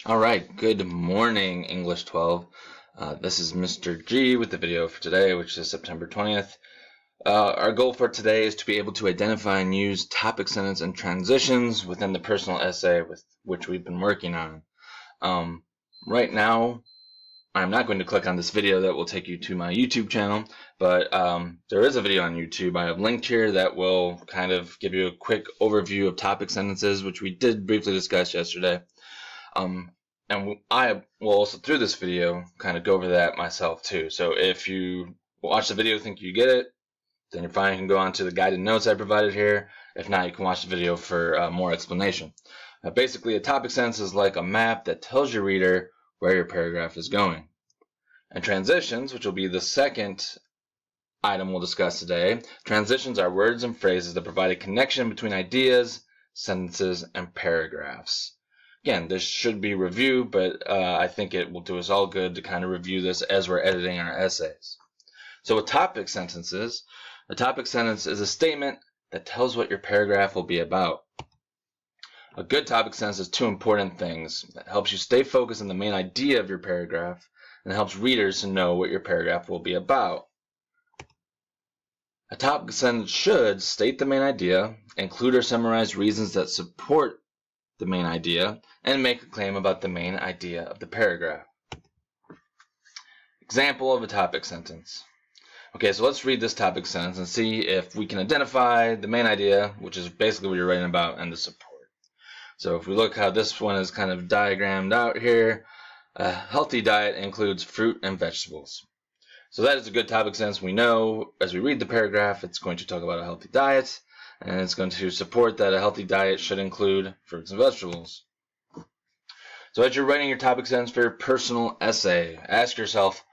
All right, good morning, English 12. This is Mr. G with the video for today, which is September 20th. Our goal for today is to be able to identify and use topic sentence and transitions within the personal essay with which we've been working on. Right now, I'm not going to click on this video that will take you to my YouTube channel, but there is a video on YouTube I have linked here that will kind of give you a quick overview of topic sentences, which we did briefly discuss yesterday. And I will also, through this video, kind of go over that myself too. So if you watch the video, think you get it, then you're fine. You can go on to the guided notes I provided here. If not, you can watch the video for more explanation. Basically, a topic sentence is like a map that tells your reader where your paragraph is going. And transitions, which will be the second item we'll discuss today, transitions are words and phrases that provide a connection between ideas, sentences, and paragraphs. Again, this should be review, but I think it will do us all good to kind of review this as we're editing our essays. So with topic sentences, a topic sentence is a statement that tells what your paragraph will be about. A good topic sentence is two important things. It helps you stay focused on the main idea of your paragraph, and it helps readers to know what your paragraph will be about. A topic sentence should state the main idea, include or summarize reasons that support the main idea, and make a claim about the main idea of the paragraph. Example of a topic sentence. Okay, so let's read this topic sentence and see if we can identify the main idea, which is basically what you're writing about, and the support. So if we look how this one is kind of diagrammed out here, a healthy diet includes fruit and vegetables. So that is a good topic sentence. We know as we read the paragraph, it's going to talk about a healthy diet, and it's going to support that a healthy diet should include fruits and vegetables. So as you're writing your topic sentence for your personal essay, ask yourself,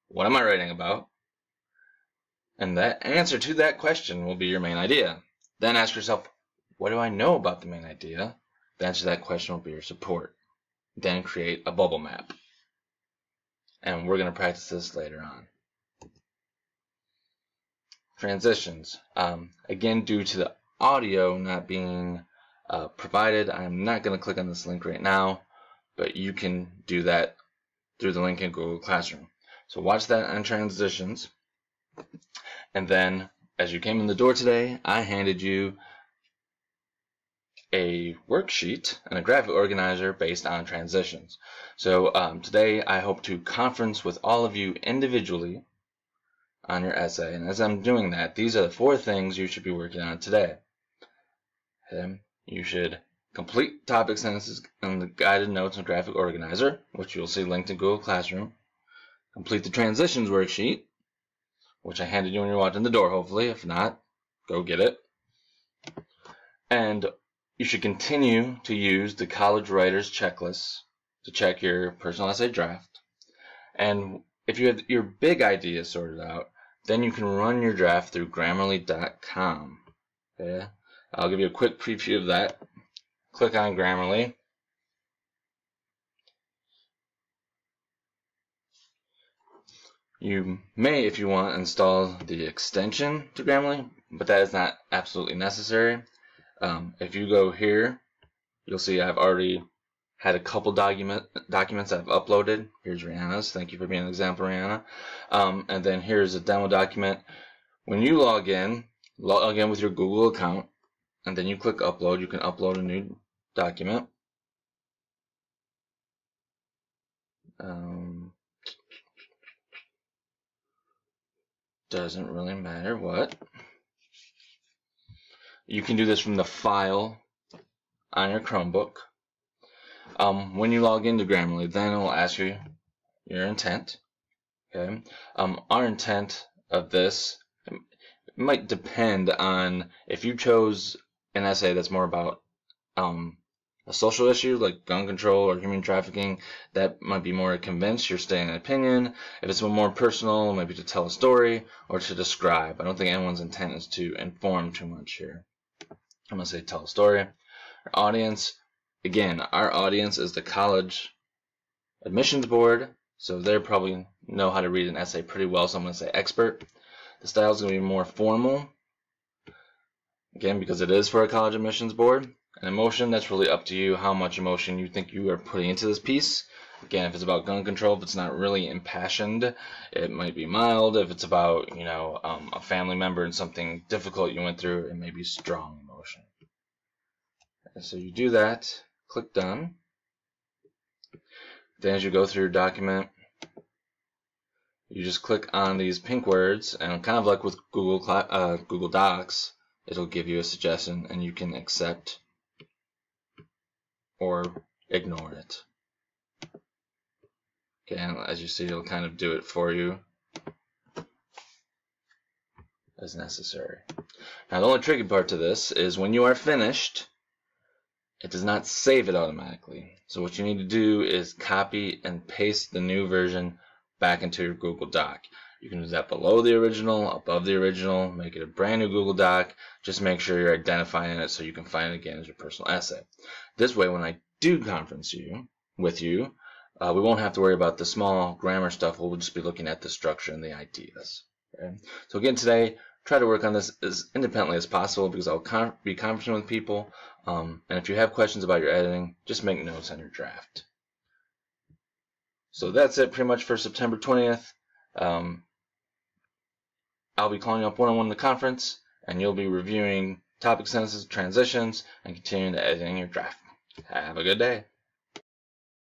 what am I writing about? And that answer to that question will be your main idea. Then ask yourself, what do I know about the main idea? The answer to that question will be your support. Then create a bubble map. And we're going to practice this later on. Transitions. Again, due to the audio not being provided, I'm not going to click on this link right now, but you can do that through the link in Google Classroom. So watch that on transitions. And then, as you came in the door today, I handed you a worksheet and a graphic organizer based on transitions. So today I hope to conference with all of you individually on your essay. And as I'm doing that, these are the 4 things you should be working on today. Okay? You should complete topic sentences in the guided notes and graphic organizer, which you'll see linked in Google Classroom. Complete the transitions worksheet, which I handed you when you're walking the door, hopefully. If not, go get it. And you should continue to use the College Writers Checklist to check your personal essay draft. And if you have your big idea sorted out, then you can run your draft through Grammarly.com. Okay? I'll give you a quick preview of that. Click on Grammarly. You may, if you want, install the extension to Grammarly, but that is not absolutely necessary. If you go here, you'll see I've already had a couple documents I've uploaded. Here's Rihanna's. Thank you for being an example, Rihanna. And then here's a demo document. When you log in with your Google account, and then you click upload, you can upload a new document. Doesn't really matter what. You can do this from the file on your Chromebook. When you log into Grammarly, then it will ask you your intent. Okay. Our intent of this might depend on if you chose an essay that's more about a social issue like gun control or human trafficking. That might be more to convince your stating opinion. If it's more personal, maybe to tell a story or to describe. I don't think anyone's intent is to inform too much here. I'm going to say tell a story. Our audience, again, our audience is the College Admissions Board, so they probably know how to read an essay pretty well, so I'm going to say expert. The style is going to be more formal, again, because it is for a College Admissions Board. And emotion, that's really up to you how much emotion you think you are putting into this piece. Again, if it's about gun control, if it's not really impassioned, it might be mild. If it's about, a family member and something difficult you went through, it may be strong emotion. And so you do that, click done. Then as you go through your document, you just click on these pink words, and kind of like with Google Docs, it'll give you a suggestion, and you can accept or ignore it. Okay, and as you see, it'll kind of do it for you as necessary. Now, the only tricky part to this is when you are finished, it does not save it automatically. So what you need to do is copy and paste the new version back into your Google Doc. You can do that below the original, above the original, make it a brand new Google Doc. Just make sure you're identifying it so you can find it again as your personal asset. This way, when I do conference with you, we won't have to worry about the small grammar stuff. We'll just be looking at the structure and the ideas. Okay? So again, today, try to work on this as independently as possible because I'll be conferencing with people. And if you have questions about your editing, just make notes on your draft. So that's it pretty much for September 20th. I'll be calling up one-on-one to the conference, and you'll be reviewing topic sentences, transitions, and continuing to editing your draft. Have a good day.